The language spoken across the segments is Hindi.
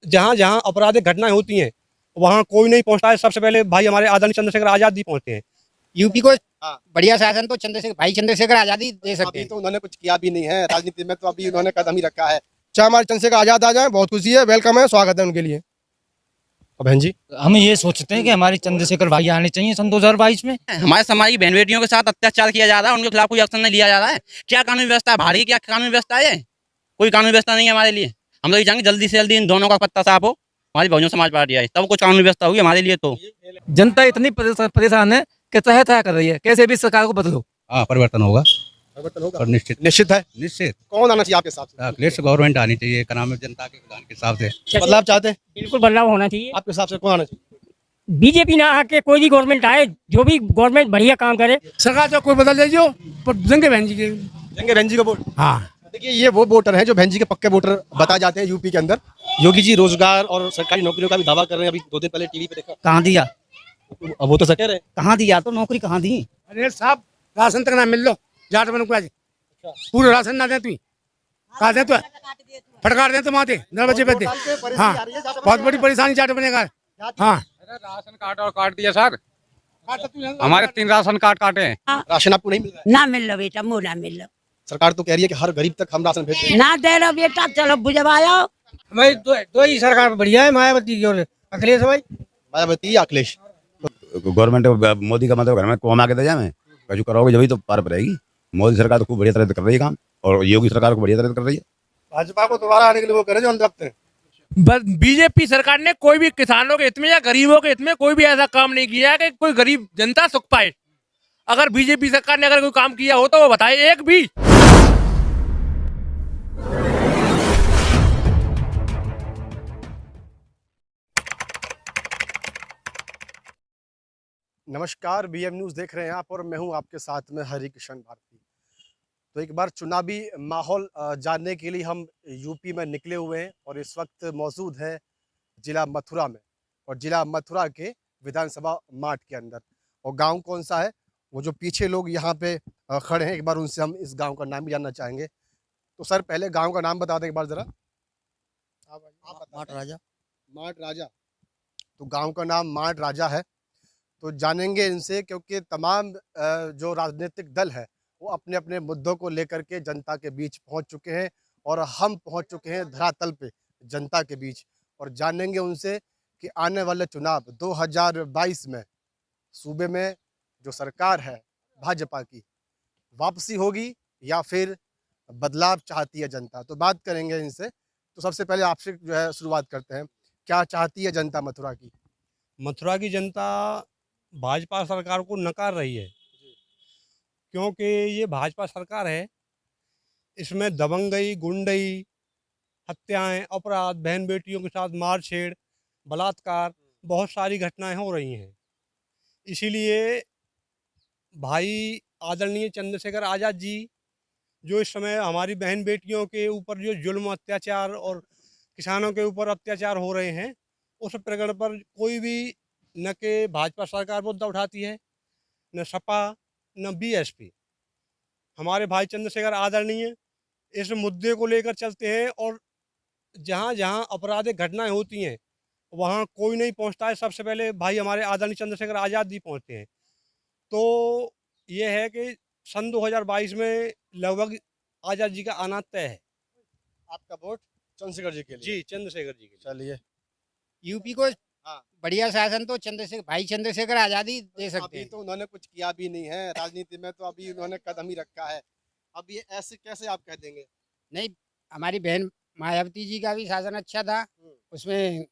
जहाँ जहाँ आपराधिक घटनाएं होती हैं वहाँ कोई नहीं पहुँचता है। सबसे पहले भाई हमारे आदरणीय चंद्रशेखर आजाद जी पहुँचते हैं। यूपी को हाँ। बढ़िया शासन तो चंद्रशेखर आजाद ही दे सकते अभी हैं। तो उन्होंने कुछ किया भी नहीं है राजनीति में, तो अभी उन्होंने कदम ही रखा है। चाहे हमारे चंद्रशेखर आजाद आ जाए, बहुत खुशी है, वेलकम है, स्वागत है उनके लिए। बहन जी, हम ये सोचते हैं कि हमारे चंद्रशेखर भाई आने चाहिए सन 2022 में। हमारे समाज की बहन बेटियों के साथ अत्याचार किया जा रहा है, उनके खिलाफ कोई एक्शन नहीं लिया जा रहा है। क्या कानून व्यवस्था है? भारी क्या कानून व्यवस्था है? कोई कानून व्यवस्था नहीं है हमारे लिए। हम लोग चाहेंगे जल्दी से जल्दी इन दोनों का पत्ता साफ हो, हमारी बहुजन समाज पार्टी आए, तब कुछ कानून व्यवस्था होगी हमारे लिए। तो जनता इतनी परेशान है कि तह कर रही है, कैसे भी सरकार को बदलो। हाँ, परिवर्तन होगा परिवर्तन होगा और निश्चित निश्चित है। निश्चित कौन आना चाहिए आपके हिसाब से? अखिलेश गवर्नमेंट आनी चाहिए, इकोनॉमी जनता के कल्याण के हिसाब से। बदलाव चाहते हैं? बिल्कुल बदलाव होना चाहिए। आपके हिसाब से कौन आना चाहिए? बीजेपी ना आके कोई भी गवर्नमेंट आए, जो भी गवर्नमेंट बढ़िया काम करे। सरकार तो कोई बदल दीजिए, पर जंगे बहन जी के। जंगे बहन जी का वोट। हाँ, देखिए ये वो वोटर हैं जो बहन जी के पक्के वोटर बताए जाते हैं यूपी के अंदर। योगी जी रोजगार और सरकारी नौकरियों का भी दावा कर रहे हैं। अभी 2 दिन पहले टीवी पे देखा। कहाँ दिया? अब वो तो सके रहे। कहाँ दिया? तो नौकरी कहाँ दी? अरे साहब, राशन तक ना मिल लो, जाट बन को आज पूरा राशन ना दे, तू कहा दे, तो फटकार दे, तो माते 9 बजे पे दे। हाँ, बहुत बड़ी परेशानी जाट बनेगा। हाँ, राशन कार्ड और काट दिया सर, हमारे 3 राशन कार्ड काटे हैं। राशन आपको नहीं मिल रहा है? ना मिल लो बेटा, मुँह ना मिल लो। सरकार तो कह रही है कि हर गरीब तक हम राशन भेज रहे हैं। ना दे लो बेटा, चलो बुझवाओ। भाई दो ही सरकार बढ़िया है, मायावती की और अखिलेश भाई। मायावती या अखिलेश? गवर्नमेंट मोदी का मतलब घर में कौन आके दे जाए, कछु करोगे जब ही तो पार पड़ेगी। मोदी सरकार तो खूब बढ़िया तरह से कर रही है काम, और योगी सरकार को बढ़िया तरह से कर रही है। भाजपा को दोबारा आने के लिए वो करे जो हम रखते हैं। बीजेपी सरकार ने कोई भी किसानों के हित में या गरीबों के हित में कोई भी ऐसा काम नहीं किया है कि कोई गरीब जनता सुख पाए। अगर बीजेपी सरकार ने अगर कोई काम किया हो तो वो बताए एक भी। नमस्कार, बीएम न्यूज़ देख रहे हैं आप, और मैं हूं आपके साथ में हरि किशन भारती। तो एक बार चुनावी माहौल जानने के लिए हम यूपी में निकले हुए हैं, और इस वक्त मौजूद है जिला मथुरा में, और जिला मथुरा के विधानसभा माठ के अंदर। और गांव कौन सा है, वो जो पीछे लोग यहाँ पे खड़े हैं, एक बार उनसे हम इस गांव का नाम भी जानना चाहेंगे। तो सर पहले गांव का नाम बता दें एक बार ज़रा। माठ राजा। माठ राजा। तो गांव का नाम माठ राजा है। तो जानेंगे इनसे, क्योंकि तमाम जो राजनीतिक दल है वो अपने अपने मुद्दों को लेकर के जनता के बीच पहुंच चुके हैं, और हम पहुंच चुके हैं धरातल पे जनता के बीच, और जानेंगे उनसे कि आने वाले चुनाव 2022 में सूबे में जो सरकार है भाजपा की, वापसी होगी या फिर बदलाव चाहती है जनता। तो बात करेंगे इनसे। तो सबसे पहले आपसे जो है शुरुआत करते हैं, क्या चाहती है जनता मथुरा की? मथुरा की जनता भाजपा सरकार को नकार रही है, क्योंकि ये भाजपा सरकार है, इसमें दबंगई, गुंडई, हत्याएं, अपराध, बहन बेटियों के साथ मारछेड़, बलात्कार, बहुत सारी घटनाएं हो रही हैं। इसीलिए भाई आदरणीय चंद्रशेखर आज़ाद जी, जो इस समय हमारी बहन बेटियों के ऊपर जो जुल्म, अत्याचार और किसानों के ऊपर अत्याचार हो रहे हैं, उस प्रकरण पर कोई भी न के भाजपा सरकार मुद्दा उठाती है, न सपा, न बीएसपी। हमारे भाई चंद्रशेखर आदरणीय इस मुद्दे को लेकर चलते हैं, और जहाँ जहाँ आपराधिक घटनाएं होती हैं वहाँ कोई नहीं पहुँचता है। सबसे पहले भाई हमारे आदरणीय चंद्रशेखर आज़ाद जी पहुँचते हैं। तो ये है कि सन 2022 में लगभग आज़ाद जी का आना तय है। आपका वोट चंद्रशेखर जी के लिए? जी, चंद्रशेखर जी के लिए। चलिए। यूपी को बढ़िया शासन तो चंद्रशेखर आजाद ही दे सकते अभी हैं। तो उन्होंने कुछ किया भी नहीं है राजनीति में, तो अभी उन्होंने कदम ही रखा है। अब ये ऐसे कैसे आप कह देंगे? नहीं, हमारी बहन मायावती जी का भी शासन अच्छा था, उसमें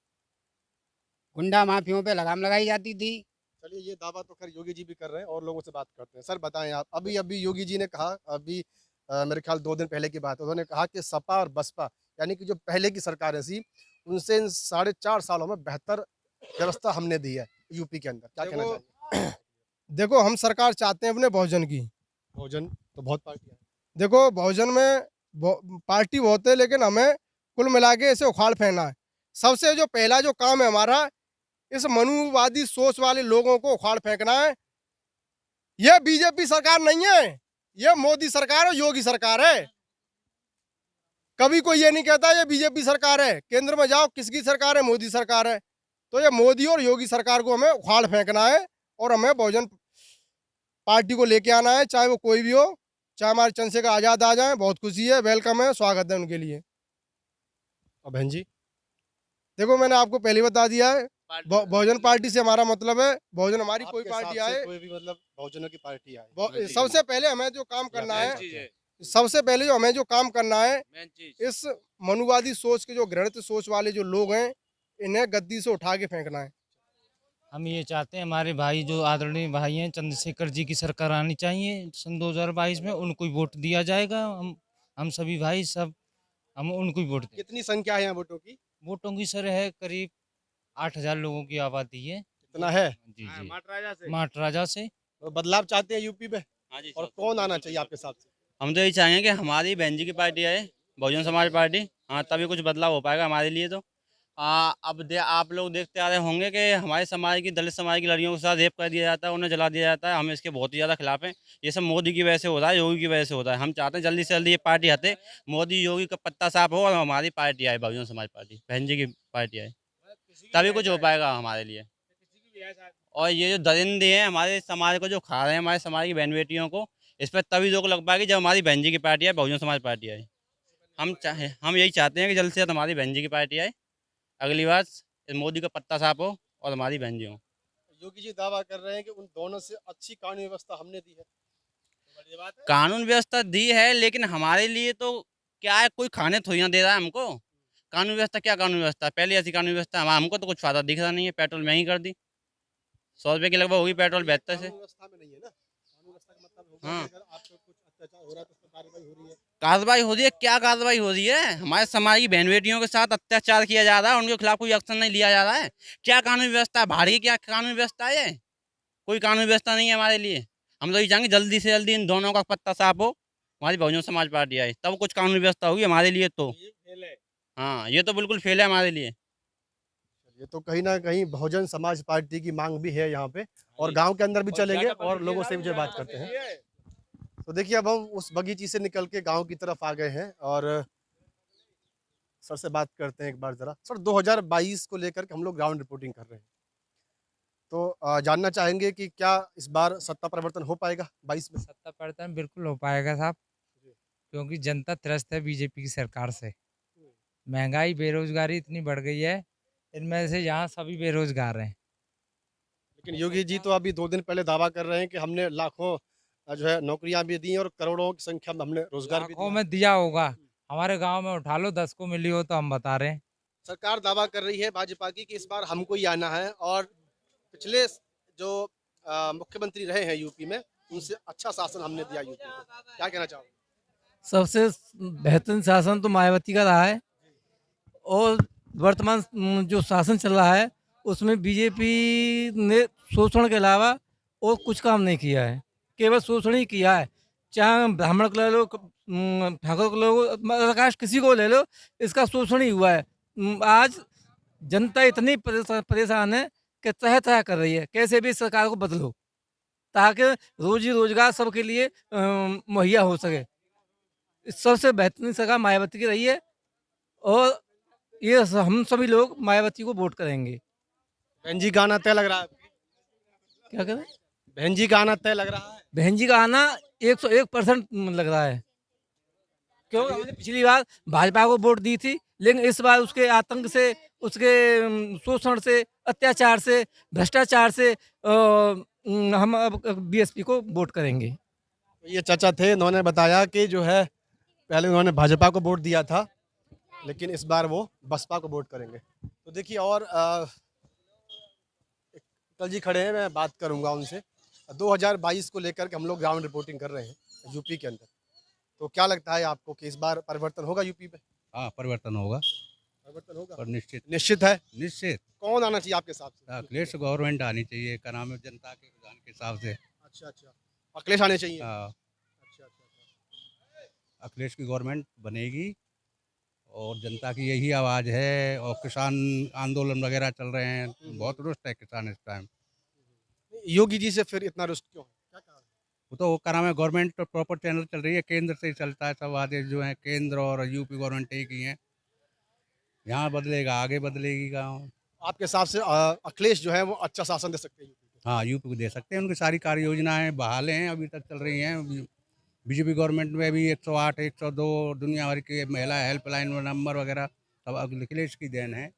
गुंडा माफियों पे लगाम लगाई जाती थी। चलिए, ये दावा तो खैर योगी जी भी कर रहे हैं, और लोगों से बात करते हैं। सर बताएं आप, अभी योगी जी ने कहा, अभी मेरे ख्याल 2 दिन पहले की बात है, उन्होंने कहा कि सपा और बसपा यानी कि जो पहले की सरकारें थी, उनसे इन 4.5 सालों में बेहतर व्यवस्था हमने दी है यूपी के अंदर। क्या कहना चाहिए? देखो, हम सरकार चाहते हैं अपने बहुजन की। बहुजन तो बहुत पार्टी है। देखो, बहुजन में पार्टी बहुत है, लेकिन हमें कुल मिला के इसे उखाड़ फेंकना है। सबसे जो पहला जो काम है हमारा, इस मनुवादी सोच वाले लोगों को उखाड़ फेंकना है। यह बीजेपी सरकार नहीं है, यह मोदी सरकार और योगी सरकार है। कभी कोई ये नहीं कहता ये बीजेपी सरकार है, केंद्र में जाओ किसकी सरकार है, मोदी सरकार है। तो ये मोदी और योगी सरकार को हमें उखाड़ फेंकना है और हमें बहुजन पार्टी को लेके आना है, चाहे वो कोई भी हो, चाहे हमारे चंद्रशेखर आजाद आ जाए, बहुत खुशी है, वेलकम है, स्वागत है उनके लिए। और बहन जी देखो, मैंने आपको पहले बता दिया है, बहुजन पार्टी से हमारा मतलब है बहुजन, हमारी कोई पार्टी आए, कोई भी मतलब बहुजनों की पार्टी आए, सबसे पहले हमें जो काम करना है, सबसे पहले जो हमें जो काम करना है, इस मनुवादी सोच के जो घृणित सोच वाले जो लोग हैं, इन्हें गद्दी से उठा के फेंकना है। हम ये चाहते हैं हमारे भाई जो आदरणीय भाई हैं चंद्रशेखर जी की सरकार आनी चाहिए सन 2022 में, उनको ही वोट दिया जाएगा। हम सभी भाई सब हम उनको ही वोट दें। कितनी संख्या है यहाँ वोटों की? वोटों की सर है करीब 8,000 लोगों की आबादी है। इतना है? जी जी, माट राजा से। तो बदलाव चाहते हैं यूपी में, हाँ जी, और कौन आना चाहिए आपके हिसाब से? हम तो यही चाहेंगे कि हमारी बहन जी की पार्टी आए, बहुजन समाज पार्टी। हाँ, तभी कुछ बदलाव हो पाएगा हमारे लिए। तो अब आप लोग देखते आ रहे होंगे कि हमारे समाज की, दलित समाज की लड़कियों के साथ रेप कर दिया जाता है, उन्हें जला दिया जाता है। हम इसके बहुत ही ज़्यादा खिलाफ हैं। ये सब मोदी की वजह से हो रहा है, योगी की वजह से हो रहा है। हम चाहते हैं जल्दी से जल्दी ये पार्टी हटे, मोदी योगी का पत्ता साफ हो और हमारी पार्टी आए, बहुजन समाज पार्टी, बहन जी की पार्टी आए, तभी कुछ हो पाएगा हमारे लिए। और ये जो दरिंदे हैं हमारे समाज को जो खा रहे हैं, हमारे समाज की बहन बेटियों को, इस पर तभी रोक लग पाएगी जब हमारी बहन जी की पार्टी आए, बहुजन समाज पार्टी आए। हम यही चाहते हैं कि जल्द से जल्द हमारी बहन जी की पार्टी आए, अगली बार मोदी का पत्ता साफ हो और हमारी बहन जी हो। योगी जी दावा कर रहे हैं कि उन दोनों से अच्छी कानून व्यवस्था हमने दी है। कानून व्यवस्था दी है, लेकिन हमारे लिए तो क्या है, कोई खाने थोड़ी ना दे रहा है हमको। कानून व्यवस्था क्या कानून व्यवस्था, पहले ऐसी कानून व्यवस्था हमको तो कुछ फायदा दिख रहा नहीं है। पेट्रोल महंगी कर दी, 100 रुपये की लगभग होगी पेट्रोल 72 से। व्यवस्था में नहीं है ना, कानून व्यवस्था का मतलब होगा हाँ। कि अगर आपको कुछ अत्याचार हो रहा है तो उस पर कार्रवाई हो रही है। कार्रवाई हो रही है, क्या कार्रवाई हो रही है? हमारे समाज की बहन बेटियों के साथ अत्याचार किया जा रहा है, उनके खिलाफ कोई एक्शन नहीं लिया जा रहा है। क्या कानून व्यवस्था है? भाड़ी क्या कानून व्यवस्था है? कोई कानून व्यवस्था नहीं है हमारे लिए। हम तो ये चाहेंगे जल्दी से जल्दी इन दोनों का पत्ता साफ हो, हमारी बहुजन समाज पार्टी आए, तब कुछ कानून व्यवस्था होगी हमारे लिए। तो हाँ, ये तो बिल्कुल फेल है हमारे लिए। ये तो कहीं ना कहीं बहुजन समाज पार्टी की मांग भी है यहाँ पे, और गांव के अंदर भी चलेंगे और लोगों से भी जो बात करते हैं। तो देखिए, अब हम उस बगीची से निकल के गांव की तरफ आ गए हैं और सर से बात करते हैं एक बार जरा। सर, 2022 को लेकर के हम लोग ग्राउंड रिपोर्टिंग कर रहे हैं, तो जानना चाहेंगे कि क्या इस बार सत्ता परिवर्तन हो पाएगा 22 में? सत्ता परिवर्तन बिल्कुल हो पाएगा साहब, क्योंकि जनता त्रस्त है बीजेपी की सरकार से। महंगाई, बेरोजगारी इतनी बढ़ गई है, इनमें से यहाँ सभी बेरोजगार हैं। लेकिन योगी जी तो अभी 2 दिन पहले दावा कर रहे हैं कि हमने लाखों जो है नौकरियां भी दी और करोड़ों की संख्या में हमने रोजगार भी लाखों दिया। में दिया होगा, हमारे गांव में उठा लो 10 को मिली हो तो हम बता रहे हैं। सरकार दावा कर रही है भाजपा की कि इस बार हमको ही आना है, और पिछले जो मुख्यमंत्री रहे हैं यूपी में, उनसे अच्छा शासन हमने दिया यूपी को। क्या कहना चाहोगे? सबसे बेहतरीन शासन तो मायावती का रहा है, और वर्तमान जो शासन चल रहा है उसमें बीजेपी ने शोषण के अलावा और कुछ काम नहीं किया है, केवल शोषण ही किया है। चाहे ब्राह्मण को ले लो, ठाकुर को ले लो, आकाश किसी को ले लो, इसका शोषण ही हुआ है। आज जनता इतनी परेशान है कि तह तह कर रही है, कैसे भी सरकार को बदलो ताकि रोजी रोजगार सबके लिए मुहैया हो सके। सबसे बेहतरीन सरकार मायावती की रही है, और ये हम सभी लोग मायावती को वोट करेंगे। बहन जी का आना तय लग रहा है? क्या करें? बहन जी का आना तय लग रहा है? बहन जी का आना 101% लग रहा है, क्योंकि हमने पिछली बार भाजपा को वोट दी थी, लेकिन इस बार उसके आतंक से, उसके शोषण से, अत्याचार से, भ्रष्टाचार से हम अब बीएसपी को वोट करेंगे। ये चाचा थे, इन्होंने बताया कि जो है पहले उन्होंने भाजपा को वोट दिया था, लेकिन इस बार वो बसपा को वोट करेंगे। तो देखिए, और कल जी खड़े हैं, मैं बात करूंगा उनसे। 2022 को लेकर के हम लोग ग्राउंड रिपोर्टिंग कर रहे हैं यूपी के अंदर, तो क्या लगता है आपको कि इस बार परिवर्तन होगा यूपी में? हाँ, परिवर्तन होगा, परिवर्तन होगा और निश्चित निश्चित है। निश्चित कौन आना चाहिए आपके हिसाब से? अखिलेश गवर्नमेंट आनी चाहिए, का नाम है, जनता के रुझान के हिसाब से। अच्छा अच्छा, अखिलेश आने चाहिए। हाँ, अच्छा अच्छा, अखिलेश की गवर्नमेंट बनेगी, और जनता की यही आवाज़ है। और किसान आंदोलन वगैरह चल रहे हैं, बहुत रुष्ट है किसान इस टाइम। योगी जी से फिर इतना रुष्ट क्यों है? क्या कारण है? वो तो करा में गवर्नमेंट तो प्रॉपर चैनल चल रही है, केंद्र से ही चलता है सब आदेश जो है, केंद्र और यूपी गवर्नमेंट एक ही है। यहाँ बदलेगा आगे बदलेगी गाँव। आपके हिसाब से अखिलेश जो है वो अच्छा शासन दे सकते हैं यूपी को? हाँ, यूपी को दे सकते हैं, उनकी सारी कार्य योजनाएं बहाल हैं, अभी तक चल रही हैं। बीजेपी गवर्नमेंट में भी 108, 102 दुनिया भर की महिला हेल्पलाइन नंबर वगैरह सब अखिलेश की देन है।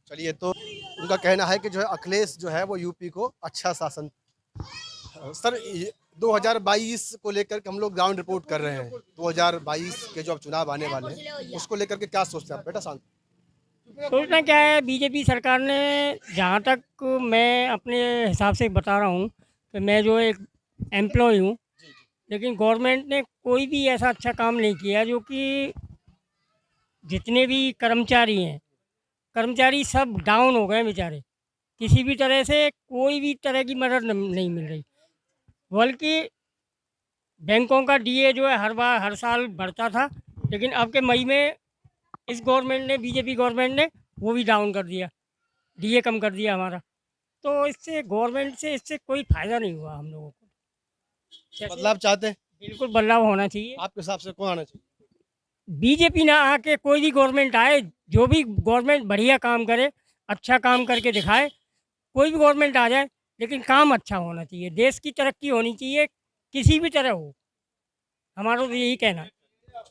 चलिए, तो उनका कहना है कि जो है अखिलेश जो है वो यूपी को अच्छा शासन। सर, 2022 को लेकर के हम लोग ग्राउंड रिपोर्ट कर रहे हैं। 2022 के जो अब चुनाव आने वाले हैं उसको लेकर के क्या सोचते हैं आप? बेटा शांत। सोचना क्या है, बीजेपी सरकार ने, जहाँ तक मैं अपने हिसाब से बता रहा हूँ कि मैं जो एक एम्प्लॉय हूँ, लेकिन गवर्नमेंट ने कोई भी ऐसा अच्छा काम नहीं किया। जो कि जितने भी कर्मचारी हैं, कर्मचारी सब डाउन हो गए बेचारे। किसी भी तरह से कोई भी तरह की मदद नहीं मिल रही। बल्कि बैंकों का डीए जो है हर साल बढ़ता था, लेकिन अब के मई में इस गवर्नमेंट ने, बीजेपी गवर्नमेंट ने वो भी डाउन कर दिया, डीए कम कर दिया हमारा। तो इससे गवर्नमेंट से इससे कोई फ़ायदा नहीं हुआ हम लोगों को। बदलाव चाहते हैं? बिल्कुल बदलाव होना चाहिए। आपके हिसाब से कौन आना चाहिए? बीजेपी ना आके कोई भी गवर्नमेंट आए, जो भी गवर्नमेंट बढ़िया काम करे, अच्छा काम करके दिखाए, कोई भी गवर्नमेंट आ जाए, लेकिन काम अच्छा होना चाहिए। देश की तरक्की होनी चाहिए, किसी भी तरह हो। हमारा तो यही कहना है।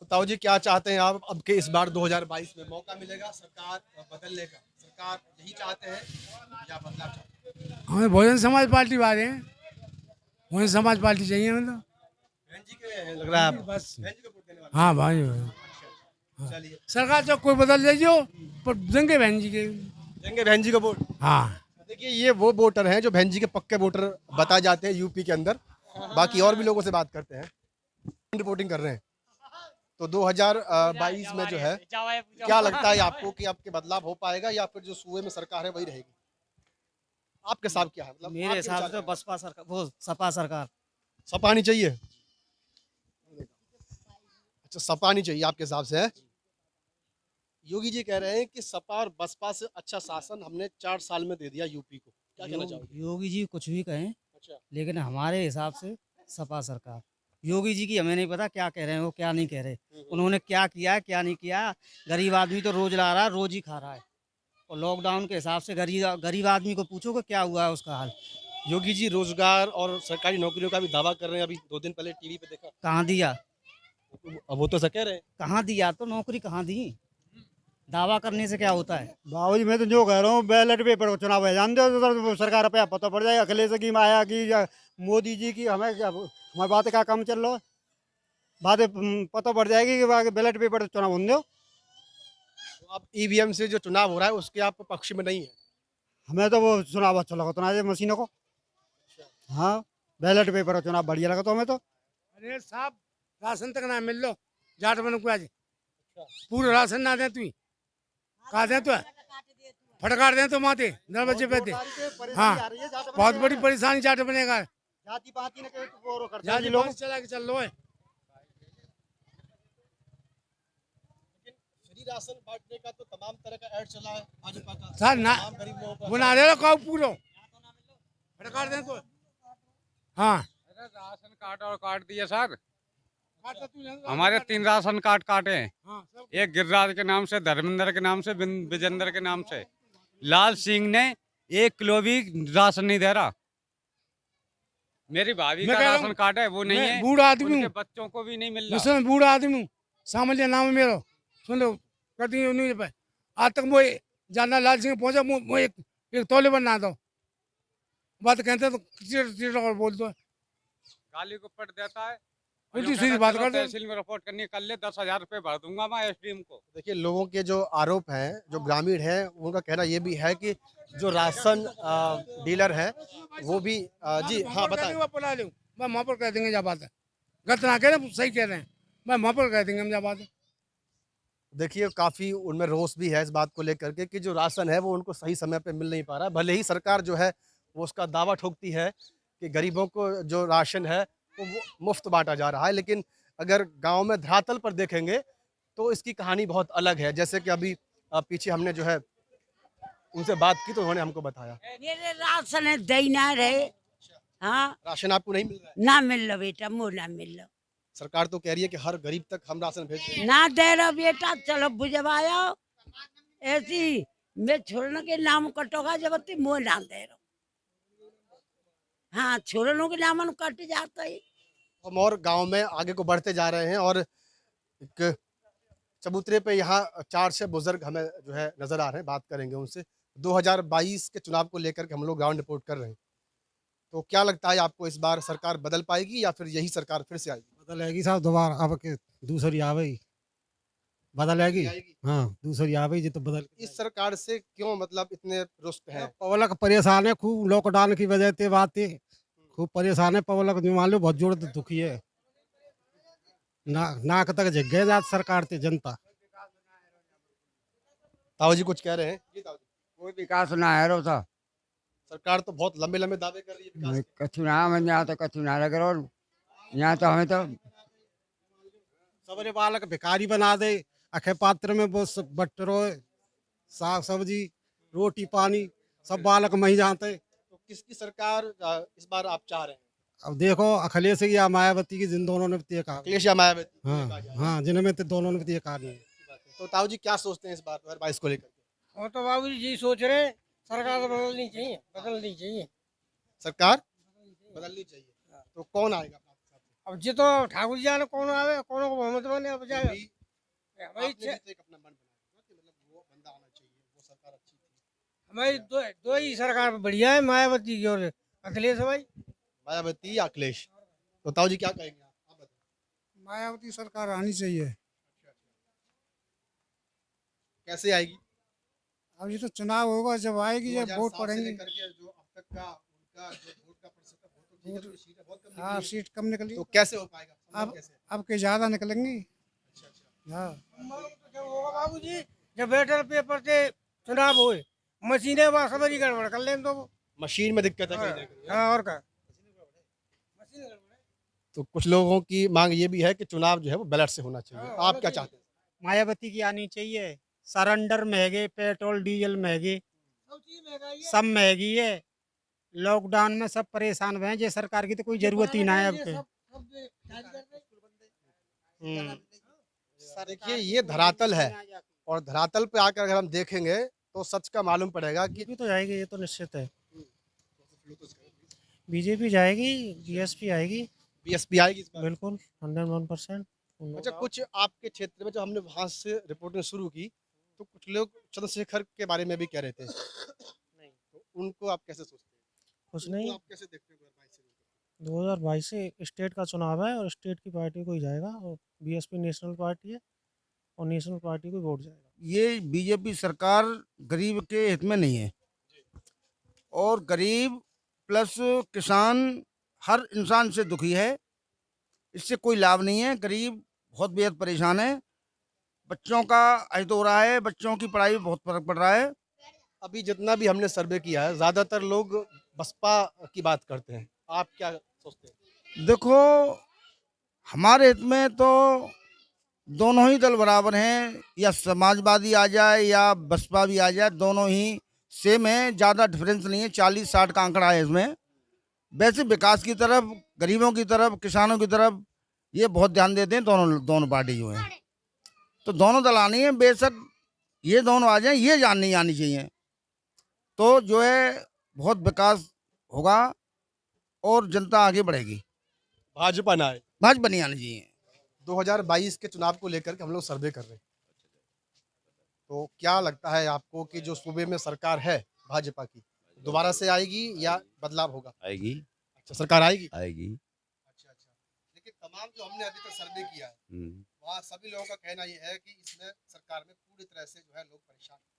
बताओ जी, क्या चाहते हैं आप? अब के इस बार 2022 में मौका मिलेगा सरकार बदलने का? सरकार यही चाहते हैं या बदलाव चाहते हैं? हमें बहुजन समाज पार्टी वाले हैं, बहुजन समाज पार्टी चाहिए मतलब। बहन जी के लग रहा है आप? बस। बहन जी को वोट देने वाले? हाँ भाई, चलिए, सरकार तो कोई बदल दीजिए, पर देंगे बहन जी के। देंगे बहन जी को वोट? हाँ। देखिए, ये वो वोटर हैं जो बहन जी के पक्के वोटर बताए जाते हैं यूपी के अंदर। बाकी और भी लोगों से बात करते हैं, रिपोर्टिंग कर रहे हैं। तो 2022 में जो है क्या लगता है आपको कि आपके बदलाव हो पाएगा या फिर जो सूबे में सरकार है वही रहेगी? आपके हिसाब क्या है? मतलब मेरे हिसाब से बसपा सरकार, वो सपा सरकार। सपा नहीं चाहिए? अच्छा, सपा नहीं चाहिए आपके हिसाब से है? योगी जी कह रहे हैं कि सपा और बसपा से अच्छा शासन हमने 4 साल में दे दिया यूपी को। क्या कहना चाहोगे? योगी जी कुछ भी कहें, अच्छा, लेकिन हमारे हिसाब से सपा सरकार। योगी जी की हमें नहीं पता क्या कह रहे हैं, वो क्या नहीं कह रहे, उन्होंने क्या किया है क्या नहीं किया। गरीब आदमी तो रोज ला रहा है, रोज ही खा रहा है। और लॉकडाउन के हिसाब से गरीब आदमी को पूछो कि क्या हुआ है उसका हाल। योगी जी रोजगार और सरकारी नौकरियों का भी दावा कर रहे हैं। अभी 2 दिन पहले टीवी पे देखा। कहाँ दिया? अब वो तो ऐसा कह रहे हैं। कहाँ दिया? तो नौकरी कहाँ दी? दावा करने से क्या होता है? बाबूजी, मैं तो जो कह रहा हूँ, बैलेट पेपर को चुनाव है, जान दो तो सरकार पे पता पड़ जाएगा। अखिलेश की माया की या मोदी जी की, हमें क्या, हमारी बात क्या काम चल रहा है, बातें पता पड़ जाएगी कि बैलेट पेपर चुनाव होने दो। तो अब ईवीएम से जो चुनाव हो रहा है उसके आप पक्ष में नहीं है? हमें तो वो चुनाव अच्छा लगा तो ना मशीनों को। हाँ, बैलेट पेपर का चुनाव बढ़िया लगा तो हमें तो। अरे साहब, राशन तक ना मिल लो, जाट बन को आज पूरा राशन ना दे, तू कहा दे तो फटकार दे तो माते 10 बजे पे दे। हाँ, बहुत बड़ी परेशानी जाट बनेगा। जाति पाति ने जाति लोग चला के चल लो है। फ्री राशन बांटने का तो तमाम तरह का ऐड चला है भाजपा का। सर ना तमाम गरीब लोगों को बना दे लो पूरा फटकार दे तो। हाँ, राशन कार्ड और काट दिए सर, हमारे 3 राशन कार्ड काटे हैं। एक गिरिराज के नाम से, धर्मेंद्र के नाम से, विजेंद्र के नाम से। लाल सिंह ने 1 किलो भी राशन नहीं दे रहा। मेरी भाभी का राशन कार्ड है, वो नहीं है। बूढ़ा आदमी उनके बच्चों को भी नहीं मिल रहा। हूँ, बूढ़ा आदमी हूँ, सामलिया नाम है मेरा, सुन लो कर दी नहीं पे। आज तक वो जाना लाल सिंह पहुंचा, वो एक तौले बना दो बात कहते तो बोल दो, गाली को पट देता है। उल्टी सीधी बात करते हैं। तहसील में रिपोर्ट करनी कर ले, 10,000 रुपए भर दूंगा मैं एसडीएम को। देखिए, लोगों के जो आरोप हैं, जो ग्रामीण हैं, उनका कहना ये भी है कि जो राशन डीलर है वो भी जी हाँ बताएं। मैं वहाँ पर कह देंगे क्या बात है, गलत ना कह रहे, सही कह रहे हैं, मैं वहाँ पर कह देंगे हम क्या बात है। देखिए, काफ़ी उनमें रोष भी है इस बात को लेकर के कि जो राशन है वो उनको सही समय पे मिल नहीं पा रहा। भले ही सरकार जो है वो उसका दावा ठोकती है कि गरीबों को जो राशन है वो मुफ्त बांटा जा रहा है, लेकिन अगर गांव में धरातल पर देखेंगे तो इसकी कहानी बहुत अलग है। जैसे कि अभी पीछे हमने जो है उनसे बात की तो उन्होंने हमको बताया। मेरे राशन दे ना रहे, हाँ राशन आपको नहीं मिल रहा है? ना मिल लो बेटा, मुँह ना मिल लो। सरकार तो कह रही है कि हर गरीब तक हम राशन भेज रहे हैं। ना दे रहो बेटा, चलो बुझवाओ ऐसी मैं छोड़ने के नाम कटोगा जब तक मुँह ना दे रहो। हाँ छोड़ने के नाम कट जाता है। हम और गांव में आगे को बढ़ते जा रहे हैं और एक चबूतरे पे यहाँ 4-6 बुजुर्ग हमें जो है नजर आ रहे हैं, बात करेंगे उनसे। 2022 के चुनाव को लेकर के हम लोग ग्राउंड रिपोर्ट कर रहे हैं, तो क्या लगता है आपको इस बार सरकार बदल पाएगी या फिर यही सरकार फिर से आएगी? बदलेगी साहब दोबारा, अब के दूसरी आवेगी, बदलेगी। हाँ दूसरी आवेगी तो बदल। इस सरकार से क्यों मतलब इतने रुष्ट हैं? पब्लिक परेशान है खूब, लॉकडाउन की वजह से बातें खूब परेशान है पब्लिक, मान लो बहुत जोर दुखी है, नाक तक झक गए जात सरकार से जनता। ताऊ जी कुछ कह रहे हैं? जी ताऊ जी। कोई विकास ना है रो था, सरकार तो बहुत लंबे लंबे दावे कर रही है विकास के। कछु ना हमें यहाँ तो कछु ना लग रहा, यहाँ तो हमें तो सबरे बालक भिखारी बना दे, अखे पात्र में वो सब बटरो साग सब्जी रोटी पानी सब बालक मही जाते। तो किसकी सरकार इस बार आप चाह रहे हैं? अब देखो अखिलेश या मायावती की, जिन दोनों ने तय कहा। अखिलेश या मायावती? हाँ हाँ जिनमें तो दोनों ने तय कहा नहीं। तो ताऊ जी क्या सोचते हैं इस बार 2022 को लेकर? वो तो बाबू जी सोच रहे सरकार बदलनी चाहिए, बदलनी चाहिए। सरकार बदलनी चाहिए, तो कौन आएगा आपके हिसाब से? अब जी तो ठाकुर जी ने कौन आवे, कौन को मोहम्मद बने अब जाएगा। आपने भी तो एक अपना मन बनाया कि मतलब वो बंदा आना चाहिए, वो सरकार अच्छी थी। हमारी दो ही सरकार बढ़िया है, मायावती की और अखिलेश भाई। मायावती या अखिलेश? तो ताऊ जी क्या कहेंगे आप बताइए। मायावती सरकार आनी चाहिए। कैसे आएगी? अब ये तो चुनाव होगा, जब आएगी जब वोट 2007 से पड़ेंगे। लेकर के जो अब तक का उनका जो वोट का प्रतिशत है, वो तो सीटें बहुत कम हाँ निकली सीट कम है। निकली, तो कैसे हो पाएगा? अब संभव कैसे? अब के ज्यादा निकलेंगी। हाँ जब होगा बाबू जी, जब बैटर पेपर से चुनाव होए, मशीनें वहाँ सबरी गड़बड़ कर लें तो मशीन में दिक्कत है कहीं ना कहीं। हाँ और क्या। तो कुछ लोगों की मांग ये भी है कि चुनाव जो है वो बैलेट से होना चाहिए। आप क्या चाहते हैं? मायावती की आनी चाहिए। सरेंडर महंगे, पेट्रोल डीजल महंगे, सब महंगी है। लॉकडाउन में सब परेशान हुए हैं, ये सरकार की तो कोई जरूरत ही ना है अब के। देखिए ये धरातल है और धरातल पे आकर अगर हम देखेंगे तो सच का मालूम पड़ेगा कि बीजेपी तो जाएगी, ये तो निश्चित है। बीजेपी जाएगी, बीएसपी आएगी, बीएसपी आएगी इस बार। बिल्कुल 101%। अच्छा कुछ आपके क्षेत्र में जब हमने वहां से रिपोर्टिंग शुरू की तो कुछ लोग चंद्रशेखर के बारे में भी कह रहे थे, तो उनको आप कैसे सोचते हैं? कुछ उनको नहीं, आप कैसे देखते हैं 2022 से स्टेट का चुनाव है और स्टेट की पार्टी को ही जाएगा, और बीएसपी नेशनल पार्टी है और नेशनल पार्टी को ही वोट जाएगा। ये बीजेपी सरकार गरीब के हित में नहीं है, और गरीब प्लस किसान हर इंसान से दुखी है, इससे कोई लाभ नहीं है। गरीब बहुत बेहद परेशान है, बच्चों का अहित हो रहा है, बच्चों की पढ़ाई में बहुत फर्क पड़ रहा है। अभी जितना भी हमने सर्वे किया है ज्यादातर लोग बसपा की बात करते हैं, आप क्या सोचते हैं? देखो हमारे हित में तो दोनों ही दल बराबर हैं, या समाजवादी आ जाए या बसपा भी आ जाए, दोनों ही सेम है, ज़्यादा डिफरेंस नहीं है। 40-60 का आंकड़ा है इसमें। वैसे विकास की तरफ, गरीबों की तरफ, किसानों की तरफ ये बहुत ध्यान देते हैं दोनों पार्टी जो है। तो दोनों दल आनी है, बेशक ये दोनों आ जाएं, ये जान नहीं आनी चाहिए, तो जो है बहुत विकास होगा और जनता आगे बढ़ेगी। भाजपा ना आए, भाजपा नहीं आनी चाहिए। 2022 के चुनाव को लेकर के हम लोग सर्वे कर रहे हैं, तो क्या लगता है आपको कि जो सूबे में सरकार है भाजपा की दोबारा से आएगी या बदलाव होगा? आएगी। अच्छा सरकार आएगी। आएगी। अच्छा लेकिन तमाम जो हमने अभी तक सर्वे किया है वहाँ सभी लोगों का कहना ये है कि इसमें सरकार में पूरी तरह से जो है लोग परेशान हैं।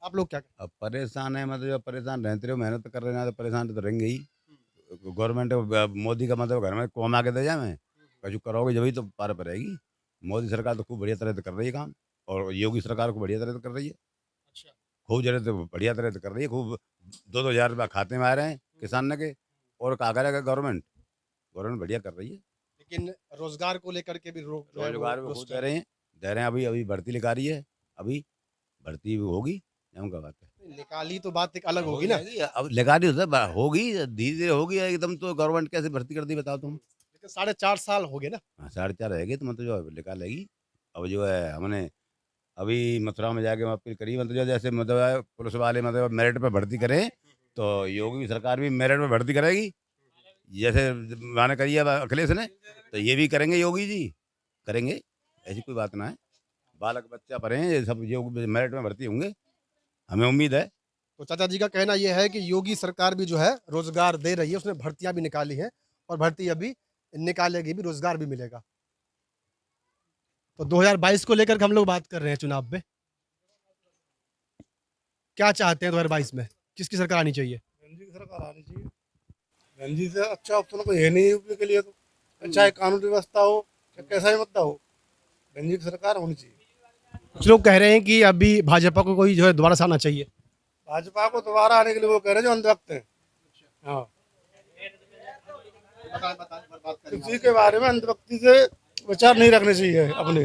आप लोग क्या कहते अब परेशान है, मतलब जब परेशान रहते रहो, मेहनत कर रहे हैं तो परेशान तो रहेंगे ही। गवर्नमेंट मोदी का मतलब घर में कौम आके दे जाए, मैं कछु करोगे जब ही तो पार पड़ेगी। मोदी सरकार तो खूब बढ़िया तरह से कर रही है काम, और योगी सरकार को बढ़िया तरह से कर रही है। अच्छा खूब जगह तो बढ़िया तरह से कर रही है, खूब 2-2 हज़ार रुपया खाते में आ रहे हैं किसान के, और क्या करेगा गवर्नमेंट बढ़िया कर रही है। लेकिन रोजगार को लेकर के भी रोजगार भी खूब दे रहे हैं। अभी भर्ती निकाली है, अभी भर्ती भी होगी, हम क्या बात है। निकाली तो बात एक अलग होगी ना। अब लेगाली होगी, धीरे धीरे होगी, एकदम तो गवर्नमेंट कैसे भर्ती कर दी बताओ तुम। लेकिन 4.5 साल हो गए ना। हाँ 4.5 रहेगी तो मतलब जो है निकालेगी। अब जो है हमने अभी मथुरा में जाके अपील करी, मतलब जो जैसे मतलब पुलिस वाले मतलब मेरिट पे भर्ती करें तो योगी सरकार भी मेरिट पे भर्ती करेगी। जैसे मैंने करी है अखिलेश ने, तो ये भी करेंगे, योगी जी करेंगे, ऐसी कोई बात ना है। बालक बच्चा पढ़े ये सब योग मेरिट में भर्ती होंगे, हमें उम्मीद है। तो चाचा जी का कहना यह है कि योगी सरकार भी जो है रोजगार दे रही है, उसने भर्तियां भी निकाली हैं और भर्ती अभी निकालेगी भी, रोजगार भी मिलेगा। तो 2022 को लेकर हम लोग बात कर रहे हैं चुनाव में, क्या चाहते हैं 2022 में, किसकी सरकार आनी चाहिए? रणजी की सरकार आनी चाहिए। रणजी से अच्छा ऑप्शन कोई है नहीं यूपी के लिए, तो चाहे कानून व्यवस्था हो चाहे कैसा ही मुद्दा हो, रणजी की सरकार होनी चाहिए। कुछ लोग कह रहे हैं कि अभी भाजपा को कोई जो है दोबारा से आना चाहिए। भाजपा को दोबारा आने के लिए वो कह रहे हैं जो अंधभक्त हैं। हाँ, किसी के बारे में अंधभक्ति से विचार नहीं रखने चाहिए अपने,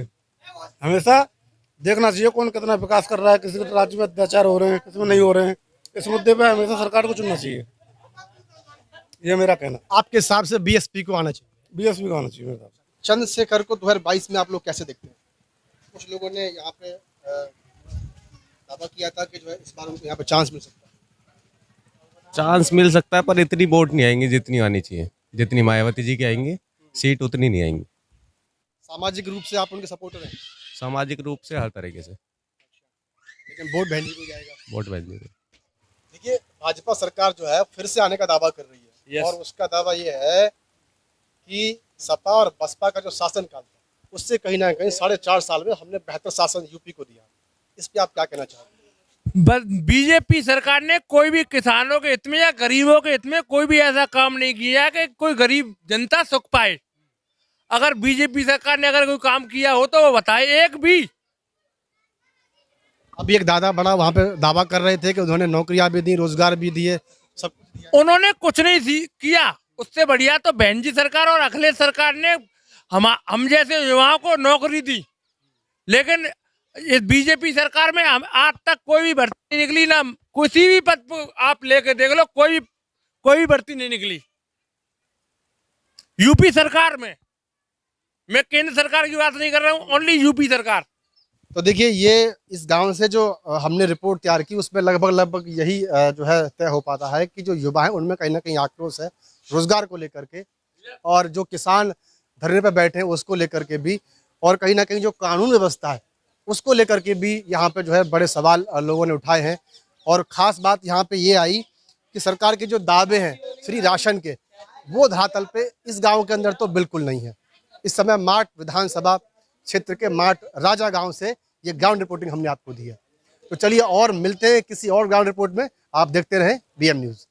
हमेशा देखना चाहिए कौन कितना विकास कर रहा है, किसी के राज्य में अत्याचार हो रहे हैं, किसी में नहीं हो रहे हैं। इस मुद्दे पे हमेशा सरकार को चुनना चाहिए, ये मेरा कहना। आपके हिसाब से बीएसपी को आना चाहिए? बीएसपी को आना चाहिए मेरे हिसाब से। चंद्रशेखर को 2022 में आप लोग कैसे देखते हैं? कुछ लोगों ने यहाँ पे दावा किया था कि जो है इस बार उनको यहाँ पे चांस मिल सकता है। चांस मिल सकता है, पर इतनी वोट नहीं आएंगी जितनी आनी चाहिए। जितनी मायावती जी की आएंगी सीट उतनी नहीं आएंगी। सामाजिक रूप से आप उनके सपोर्टर हैं? सामाजिक रूप से हर तरीके से। लेकिन वोट बहन को जाएगा। वोट भेजने को देखिए, भाजपा सरकार जो है फिर से आने का दावा कर रही है। और उसका दावा ये है कि सपा और बसपा का जो शासनकाल था उससे कहीं ना कहीं 4.5 साल में हमने बेहतर शासन यूपी को दिया। इस पे आप क्या कहना चाहोगे? बीजेपी सरकार ने कोई भी किसानों के हित में या गरीबों के हित में कोई भी ऐसा काम नहीं किया कि कोई गरीब जनता सुख पाए। अगर बीजेपी सरकार ने अगर कोई काम किया हो तो वो बताए एक भी। अभी एक दादा बड़ा वहाँ पे दावा कर रहे थे कि उन्होंने नौकरियां भी दी, रोजगार भी दिए, सब उन्होंने कुछ नहीं किया। उससे बढ़िया तो बहन जी सरकार और अखिलेश सरकार ने हम जैसे युवाओं को नौकरी दी। लेकिन इस बीजेपी सरकार में आज तक कोई भी भर्ती नहीं निकली, ना किसी भी पद पर आप लेके देख लो, कोई भी भर्ती नहीं निकली यूपी सरकार में। मैं केंद्र सरकार की बात नहीं कर रहा हूँ, ओनली यूपी सरकार। तो देखिए, ये इस गांव से जो हमने रिपोर्ट तैयार की उसमें लगभग यही जो है तय हो पाता है कि जो युवा हैं उनमें कहीं ना कहीं आक्रोश है रोजगार को लेकर के, और जो किसान धरने पर बैठे हैं उसको लेकर के भी, और कहीं ना कहीं जो कानून व्यवस्था है उसको लेकर के भी यहाँ पे जो है बड़े सवाल लोगों ने उठाए हैं। और ख़ास बात यहाँ पे ये आई कि सरकार के जो दावे हैं फ्री राशन के, वो धरातल पे इस गांव के अंदर तो बिल्कुल नहीं है। इस समय माट विधानसभा क्षेत्र के माट राजा गांव से ये ग्राउंड रिपोर्टिंग हमने आपको दी है। तो चलिए और मिलते हैं किसी और ग्राउंड रिपोर्ट में। आप देखते रहें BM न्यूज़।